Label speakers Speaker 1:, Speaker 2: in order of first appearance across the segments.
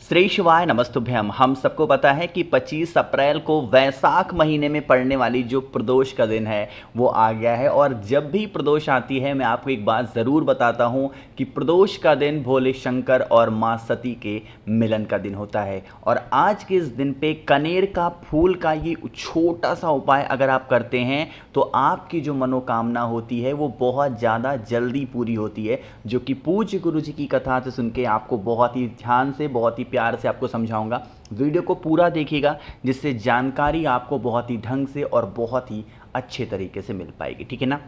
Speaker 1: श्री शिवाय नमस्तुभ्यम। हम सबको पता है कि 25 अप्रैल को वैशाख महीने में पड़ने वाली जो प्रदोष का दिन है वो आ गया है। और जब भी प्रदोष आती है मैं आपको एक बात ज़रूर बताता हूँ कि प्रदोष का दिन भोले शंकर और माँ सती के मिलन का दिन होता है। और आज के इस दिन पे कनेर का फूल का ये छोटा सा उपाय अगर आप करते हैं तो आपकी जो मनोकामना होती है वो बहुत ज़्यादा जल्दी पूरी होती है, जो कि पूज्य गुरु जी की कथा से सुन के आपको बहुत ही ध्यान से बहुत ही प्यार से आपको समझाऊंगा। वीडियो को पूरा देखिएगा जिससे जानकारी आपको बहुत ही ढंग से और बहुत ही अच्छे तरीके से मिल पाएगी, ठीक है ना।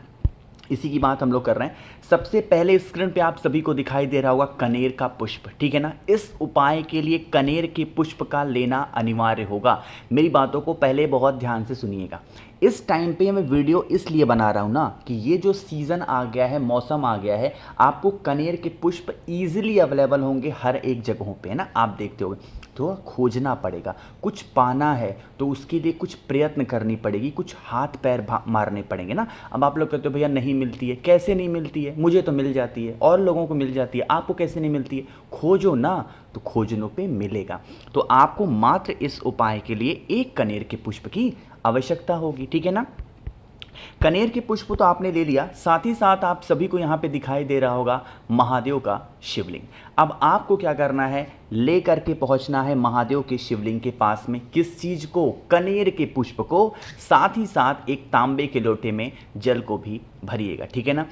Speaker 1: इसी की बात हम लोग कर रहे हैं। सबसे पहले स्क्रीन पे आप सभी को दिखाई दे रहा होगा कनेर का पुष्प, ठीक है ना। इस उपाय के लिए कनेर के पुष्प का लेना अनिवार्य होगा। मेरी बातों को पहले बहुत ध्यान से सुनिएगा। इस टाइम पे मैं वीडियो इसलिए बना रहा हूँ ना कि ये जो सीज़न आ गया है, मौसम आ गया है, आपको कनेर के पुष्प ईजिली अवेलेबल होंगे हर एक जगहों पे, है ना। आप देखते होगे तो खोजना पड़ेगा, कुछ पाना है तो उसके लिए कुछ प्रयत्न करनी पड़ेगी, कुछ हाथ पैर मारने पड़ेंगे ना। अब आप लोग कहते हो भैया नहीं मिलती है, कैसे नहीं मिलती है? मुझे तो मिल जाती है और लोगों को मिल जाती है, आपको कैसे नहीं मिलती है? खोजो ना, तो खोजनों पे मिलेगा। तो आपको मात्र इस उपाय के लिए एक कनेर के पुष्प की आवश्यकता होगी, ठीक है ना। कनेर के पुष्प तो आपने ले लिया, साथ ही साथ आप सभी को यहाँ पे दिखाई दे रहा होगा महादेव का शिवलिंग। अब आपको क्या करना है, ले करके पहुँचना है महादेव के शिवलिंग के पास में। किस चीज़ को? कनेर के पुष्प को। साथ ही साथ एक तांबे के लोटे में जल को भी भरिएगा, ठीक है ना।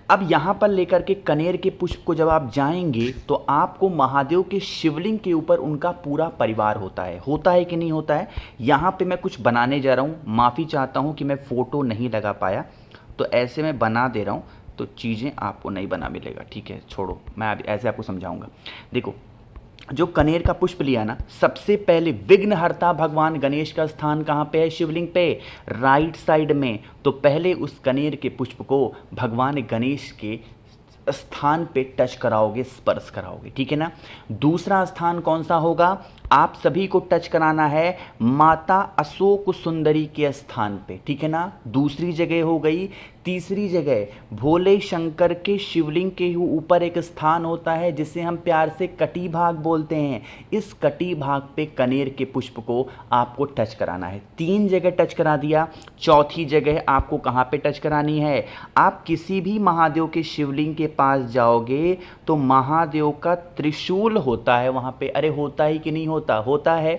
Speaker 1: अब यहाँ पर लेकर के कनेर के पुष्प को जब आप जाएंगे तो आपको महादेव के शिवलिंग के ऊपर उनका पूरा परिवार होता है कि नहीं होता है। यहाँ पे मैं कुछ बनाने जा रहा हूँ, माफ़ी चाहता हूँ कि मैं फ़ोटो नहीं लगा पाया, तो ऐसे मैं बना दे रहा हूँ तो चीज़ें आपको नहीं बना मिलेगा, ठीक है। छोड़ो, मैं ऐसे आपको समझाऊँगा। देखो, जो कनेर का पुष्प लिया ना, सबसे पहले विघ्नहर्ता भगवान गणेश का स्थान कहाँ पे है? शिवलिंग पे, राइट साइड में। तो पहले उस कनेर के पुष्प को भगवान गणेश के स्थान पे टच कराओगे, स्पर्श कराओगे, ठीक है ना। दूसरा स्थान कौन सा होगा? आप सभी को टच कराना है माता अशोक सुंदरी के स्थान पे, ठीक है ना। दूसरी जगह हो गई। तीसरी जगह भोले शंकर के शिवलिंग के ऊपर एक स्थान होता है जिसे हम प्यार से कटी भाग बोलते हैं। इस कटी भाग पे कनेर के पुष्प को आपको टच कराना है। 3 जगह टच करा दिया। चौथी जगह आपको कहाँ पे टच करानी है? आप किसी भी महादेव के शिवलिंग के पास जाओगे तो महादेव का त्रिशूल होता है वहाँ पे। अरे होता ही कि नहीं होता? होता है।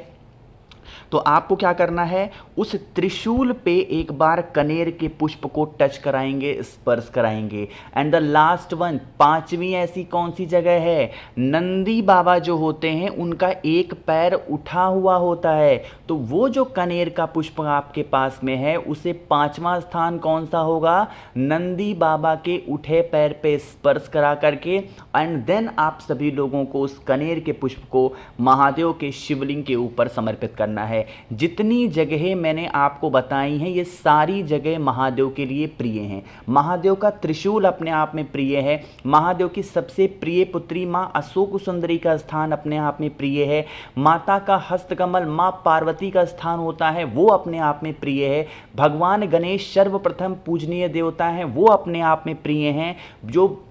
Speaker 1: तो आपको क्या करना है, उस त्रिशूल पे एक बार कनेर के पुष्प को टच कराएंगे, स्पर्श कराएंगे। एंड द लास्ट वन, 5वीं ऐसी कौन सी जगह है? नंदी बाबा जो होते हैं उनका एक पैर उठा हुआ होता है। तो वो जो कनेर का पुष्प आपके पास में है उसे 5वां स्थान कौन सा होगा? नंदी बाबा के उठे पैर पे स्पर्श करा करके एंड देन आप सभी लोगों को उस कनेर के पुष्प को महादेव के शिवलिंग के ऊपर समर्पित करना है। जितनी जगहें मैंने आपको बताई हैं ये सारी जगह महादेव के लिए प्रिय हैं। महादेव का त्रिशूल अपने आप में प्रिय है। महादेव की सबसे प्रिय पुत्री माँ अशोक सुंदरी का स्थान अपने आप में प्रिय है। माता का हस्तकमल माँ पार्वती का स्थान होता है, वो अपने आप में प्रिय है। भगवान गणेश सर्वप्रथम पूजनीय देवता हैं, वो अपने आप में प्रिय हैं। जो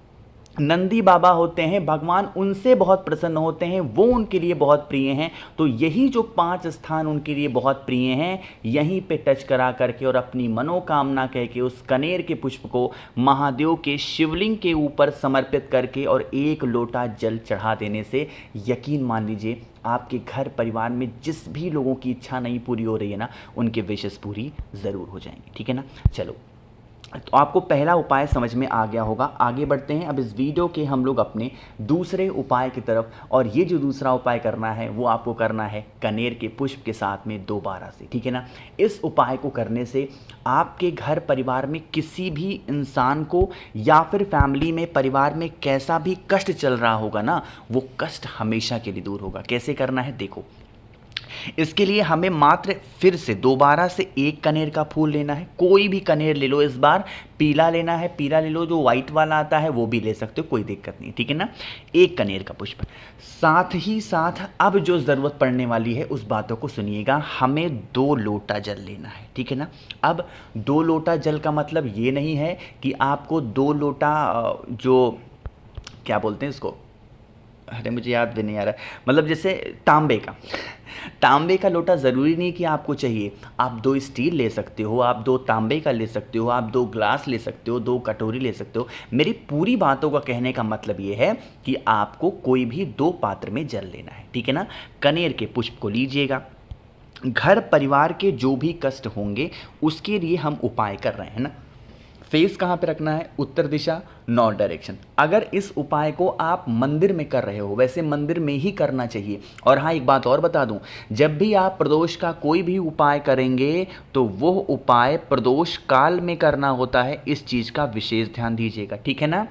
Speaker 1: नंदी बाबा होते हैं भगवान उनसे बहुत प्रसन्न होते हैं, वो उनके लिए बहुत प्रिय हैं। तो यही जो 5 स्थान उनके लिए बहुत प्रिय हैं, यहीं पे टच करा करके और अपनी मनोकामना कह के उस कनेर के पुष्प को महादेव के शिवलिंग के ऊपर समर्पित करके और 1 लोटा जल चढ़ा देने से यकीन मान लीजिए आपके घर परिवार में जिस भी लोगों की इच्छा नहीं पूरी हो रही है ना, उनके विशेष पूरी ज़रूर हो जाएंगी, ठीक है ना। चलो, तो आपको पहला उपाय समझ में आ गया होगा। आगे बढ़ते हैं अब इस वीडियो के हम लोग अपने दूसरे उपाय की तरफ। और ये जो दूसरा उपाय करना है वो आपको करना है कनेर के पुष्प के साथ में दोबारा से, ठीक है ना। इस उपाय को करने से आपके घर परिवार में किसी भी इंसान को या फिर फैमिली में परिवार में कैसा भी कष्ट चल रहा होगा ना, वो कष्ट हमेशा के लिए दूर होगा। कैसे करना है देखो, इसके लिए हमें मात्र फिर से दोबारा से 1 कनेर का फूल लेना है। कोई भी कनेर ले लो, इस बार पीला लेना है, पीला ले लो, जो व्हाइट वाला आता है वो भी ले सकते हो, कोई दिक्कत नहीं, ठीक है ना। 1 कनेर का पुष्प। साथ ही साथ अब जो ज़रूरत पड़ने वाली है उस बातों को सुनिएगा। हमें 2 लोटा जल लेना है, ठीक है ना। अब 2 लोटा जल का मतलब ये नहीं है कि आपको 2 लोटा जो क्या बोलते हैं इसको, अरे मुझे याद भी नहीं आ रहा, मतलब जैसे तांबे का लोटा ज़रूरी नहीं कि आपको चाहिए, आप 2 स्टील ले सकते हो, आप 2 तांबे का ले सकते हो, आप 2 ग्लास ले सकते हो, 2 कटोरी ले सकते हो। मेरी पूरी बातों का कहने का मतलब ये है कि आपको कोई भी 2 पात्र में जल लेना है, ठीक है ना। कनेर के पुष्प को लीजिएगा। घर परिवार के जो भी कष्ट होंगे उसके लिए हम उपाय कर रहे हैं ना। फेस कहाँ पे रखना है? उत्तर दिशा, नॉर्थ डायरेक्शन। अगर इस उपाय को आप मंदिर में कर रहे हो, वैसे मंदिर में ही करना चाहिए। और हाँ, एक बात और बता दूं, जब भी आप प्रदोष का कोई भी उपाय करेंगे तो वो उपाय प्रदोष काल में करना होता है, इस चीज़ का विशेष ध्यान दीजिएगा, ठीक है ना।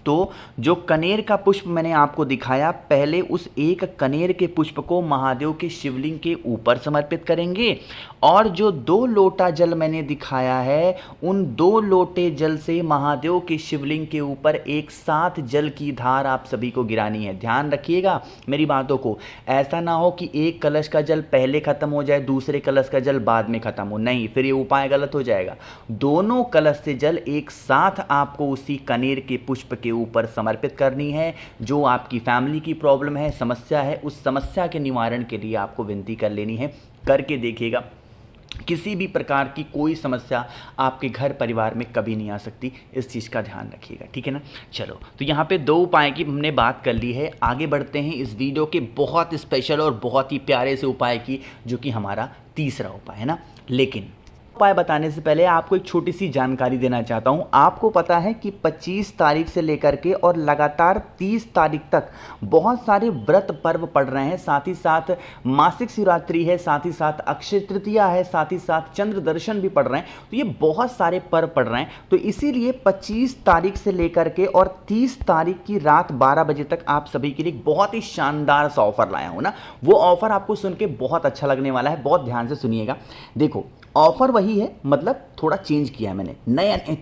Speaker 1: तो जो कनेर का पुष्प मैंने आपको दिखाया, पहले उस एक कनेर के पुष्प को महादेव के शिवलिंग के ऊपर समर्पित करेंगे, और जो 2 लोटा जल मैंने दिखाया है, उन 2 लोटे जल से महादेव के शिवलिंग के ऊपर एक साथ जल की धार आप सभी को गिरानी है। ध्यान रखिएगा मेरी बातों को, ऐसा ना हो कि एक कलश का जल पहले खत्म हो जाए, दूसरे कलश का जल बाद में खत्म हो, नहीं, फिर ये उपाय गलत हो जाएगा। दोनों कलश से जल एक साथ आपको उसी कनेर के पुष्प के ऊपर समर्पित करनी है। जो आपकी फैमिली की प्रॉब्लम है, समस्या है, उस समस्या के निवारण के लिए आपको विनती कर लेनी है। करके देखिएगा, किसी भी प्रकार की कोई समस्या आपके घर परिवार में कभी नहीं आ सकती, इस चीज़ का ध्यान रखिएगा, ठीक है ना। चलो, तो यहाँ पे 2 उपाय की हमने बात कर ली है। आगे बढ़ते हैं इस वीडियो के बहुत स्पेशल और बहुत ही प्यारे से उपाय की, जो कि हमारा तीसरा उपाय है ना। लेकिन उपाय बताने से पहले आपको एक छोटी सी जानकारी देना चाहता हूं। आपको पता है कि 25 तारीख से लेकर के और लगातार 30 तारीख तक बहुत सारे व्रत पर्व पड़ रहे हैं, साथ ही साथ मासिक शिवरात्रि है, साथ ही साथ अक्षय तृतीया है, साथ ही साथ चंद्र दर्शन भी पड़ रहे हैं। तो ये बहुत सारे पर्व पड़ रहे हैं, तो इसीलिए 25 तारीख से लेकर के और 30 तारीख की रात 12 बजे तक आप सभी के लिए बहुत ही शानदार सा ऑफर लाया हूं ना। वो ऑफर आपको सुन के बहुत अच्छा लगने वाला है, बहुत ध्यान से सुनिएगा। देखो, ऑफर वही है, मतलब थोड़ा चेंज किया है मैंने,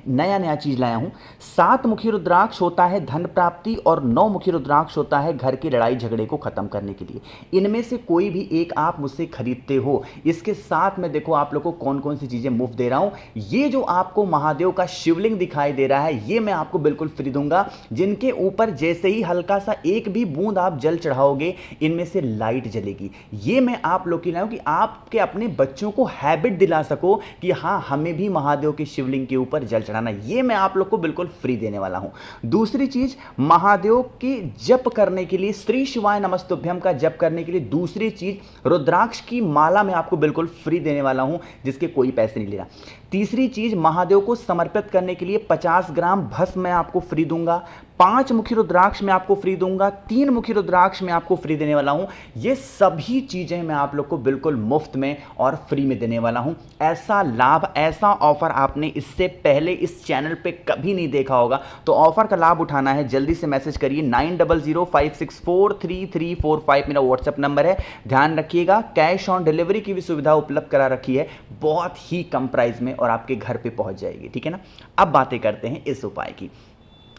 Speaker 1: नया चीज लाया हूं। 7 मुखी रुद्राक्ष होता है धन प्राप्ति, और 9 मुखी रुद्राक्ष होता है घर की लड़ाई झगड़े को खत्म करने के लिए। इनमें से कोई भी एक आप मुझसे खरीदते हो, इसके साथ में देखो आप लोग को कौन कौन सी चीजें मुफ्त दे रहा हूं। ये जो आपको महादेव का शिवलिंग दिखाई दे रहा है, ये मैं आपको बिल्कुल फ्री दूंगा, जिनके ऊपर जैसे ही हल्का सा एक भी बूंद आप जल चढ़ाओगे, इनमें से लाइट जलेगी। ये मैं आप लोग के लिए लाऊं कि आपके अपने बच्चों को हैबिट दिला सको कि हाँ, हमें भी महादेव के शिवलिंग के ऊपर जल चढ़ाना। ये मैं आप लोग को बिल्कुल फ्री देने वाला हूं। दूसरी चीज, महादेव के जप करने के लिए, श्री शिवाय नमस्तुभ्यम का जप करने के लिए दूसरी चीज, रुद्राक्ष की माला मैं आपको बिल्कुल फ्री देने वाला हूं, जिसके कोई पैसे नहीं लेना। तीसरी चीज, महादेव को समर्पित करने के लिए 50 ग्राम भस्म मैं आपको फ्री दूंगा। 5 मुखी रुद्राक्ष मैं आपको फ्री दूंगा। 3 मुखी रुद्राक्ष मैं आपको फ्री देने वाला हूं। ये सभी चीजें मैं आप लोग को बिल्कुल मुफ्त में और फ्री में देने वाला हूं। ऐसा लाभ, ऐसा ऑफर आपने इससे पहले इस चैनल पे कभी नहीं देखा होगा। तो ऑफर का लाभ उठाना है, जल्दी से मैसेज करिए। 9005643345 मेरा व्हाट्सएप नंबर है। ध्यान रखिएगा, कैश ऑन डिलीवरी की भी सुविधा उपलब्ध करा रखी है, बहुत ही कम प्राइस में, और आपके घर पे पहुंच जाएगी, ठीक है ना। अब बातें करते हैं इस उपाय की।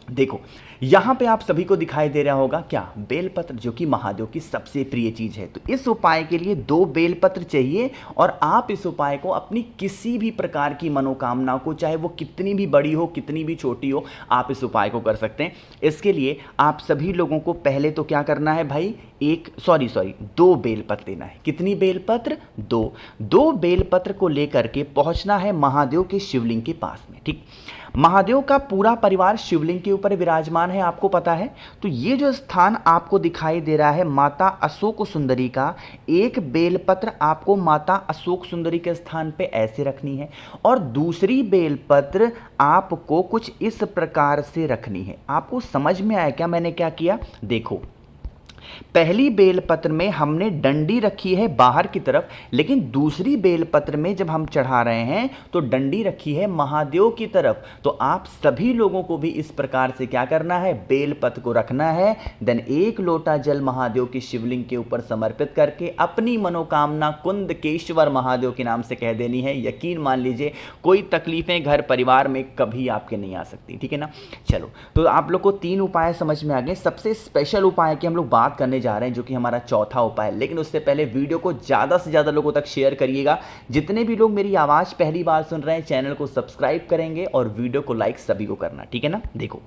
Speaker 1: देखो, यहां पे आप सभी को दिखाई दे रहा होगा क्या, बेलपत्र, जो कि महादेव की सबसे प्रिय चीज है। तो इस उपाय के लिए 2 बेलपत्र चाहिए, और आप इस उपाय को अपनी किसी भी प्रकार की मनोकामना को, चाहे वो कितनी भी बड़ी हो, कितनी भी छोटी हो, आप इस उपाय को कर सकते हैं। इसके लिए आप सभी लोगों को पहले तो क्या करना है भाई, 2 बेलपत्र लेना है। कितनी बेलपत्र? 2 बेलपत्र को लेकर के पहुंचना है महादेव के शिवलिंग के पास में, ठीक। महादेव का पूरा परिवार शिवलिंग के ऊपर विराजमान है, आपको पता है। तो ये जो स्थान आपको दिखाई दे रहा है माता अशोक सुंदरी का, एक बेलपत्र आपको माता अशोक सुंदरी के स्थान पे ऐसे रखनी है, और दूसरी बेलपत्र आपको कुछ इस प्रकार से रखनी है। आपको समझ में आया क्या मैंने क्या किया? देखो, पहली बेलपत्र में हमने डंडी रखी है बाहर की तरफ, लेकिन दूसरी बेलपत्र में जब हम चढ़ा रहे हैं तो डंडी रखी है महादेव की तरफ। तो आप सभी लोगों को भी इस प्रकार से क्या करना है, बेलपत्र को रखना है, देन 1 लोटा जल महादेव की शिवलिंग के ऊपर समर्पित करके अपनी मनोकामना कुंदकेश्वर महादेव के नाम से कह देनी है। यकीन मान लीजिए, कोई तकलीफें घर परिवार में कभी आपके नहीं आ सकती, ठीक है ना। चलो, तो आप लोग को 3 उपाय समझ में आ गए। सबसे स्पेशल उपाय की हम लोग बात करने जा रहे हैं, जो कि हमारा चौथा उपाय है। लेकिन उससे पहले वीडियो को ज़्यादा से ज़्यादा लोगों तक शेयर करिएगा। जितने भी लोग मेरी आवाज़ पहली बार सुन रहे हैं, चैनल को सब्सक्राइब करेंगे और वीडियो को लाइक सभी को करना, ठीक है ना। देखो,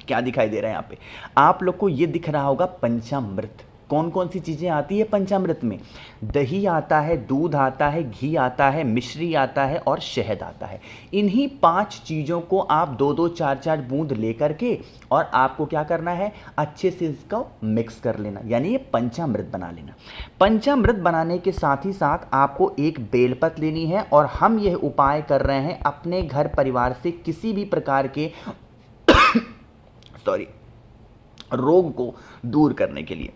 Speaker 1: क्या दिखाई दे रहा है यहाँ पे? आप लोग को ये दिख रहा होगा पंचामृत। कौन कौन सी चीज़ें आती है पंचामृत में? दही आता है, दूध आता है, घी आता है, मिश्री आता है और शहद आता है। इन्हीं 5 चीज़ों को आप 2-2 4-4 बूंद लेकर के और आपको क्या करना है, अच्छे से इसका मिक्स कर लेना, यानी ये पंचामृत बना लेना। पंचामृत बनाने के साथ ही साथ आपको एक बेलपत्र लेनी है और हम यह उपाय कर रहे हैं अपने घर परिवार से किसी भी प्रकार के रोग को दूर करने के लिए।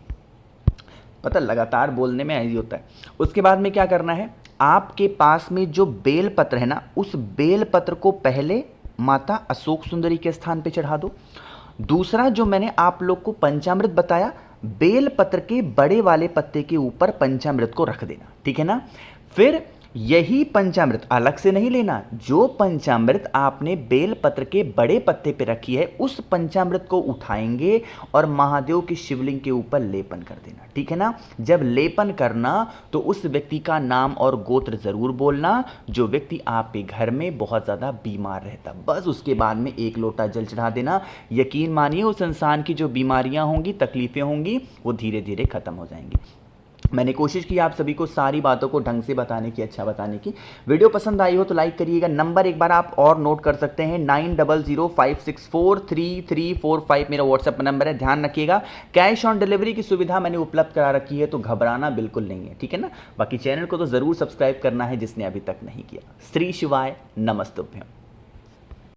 Speaker 1: पता लगातार बोलने में ऐसी होता है। उसके बाद में क्या करना है, आपके पास में जो बेलपत्र है ना, उस बेलपत्र को पहले माता अशोक सुंदरी के स्थान पे चढ़ा दो। दूसरा जो मैंने आप लोग को पंचामृत बताया, बेलपत्र के बड़े वाले पत्ते के ऊपर पंचामृत को रख देना, ठीक है ना। फिर यही पंचामृत अलग से नहीं लेना, जो पंचामृत आपने बेलपत्र के बड़े पत्ते पे रखी है उस पंचामृत को उठाएंगे और महादेव के शिवलिंग के ऊपर लेपन कर देना, ठीक है ना। जब लेपन करना तो उस व्यक्ति का नाम और गोत्र जरूर बोलना जो व्यक्ति आपके घर में बहुत ज़्यादा बीमार रहता। बस उसके बाद में 1 लोटा जल चढ़ा देना। यकीन मानिए उस इंसान की जो बीमारियां होंगी, तकलीफें होंगी, वो धीरे धीरे खत्म हो जाएंगी। मैंने कोशिश की आप सभी को सारी बातों को ढंग से बताने की, अच्छा बताने की। वीडियो पसंद आई हो तो लाइक करिएगा। नंबर एक बार आप और नोट कर सकते हैं, 9005643345 मेरा व्हाट्सएप नंबर है, ध्यान रखिएगा। कैश ऑन डिलीवरी की सुविधा मैंने उपलब्ध करा रखी है, तो घबराना बिल्कुल नहीं है, ठीक है ना। बाकी चैनल को तो ज़रूर सब्सक्राइब करना है जिसने अभी तक नहीं किया। श्री शिवाय नमस्तुभ्यम।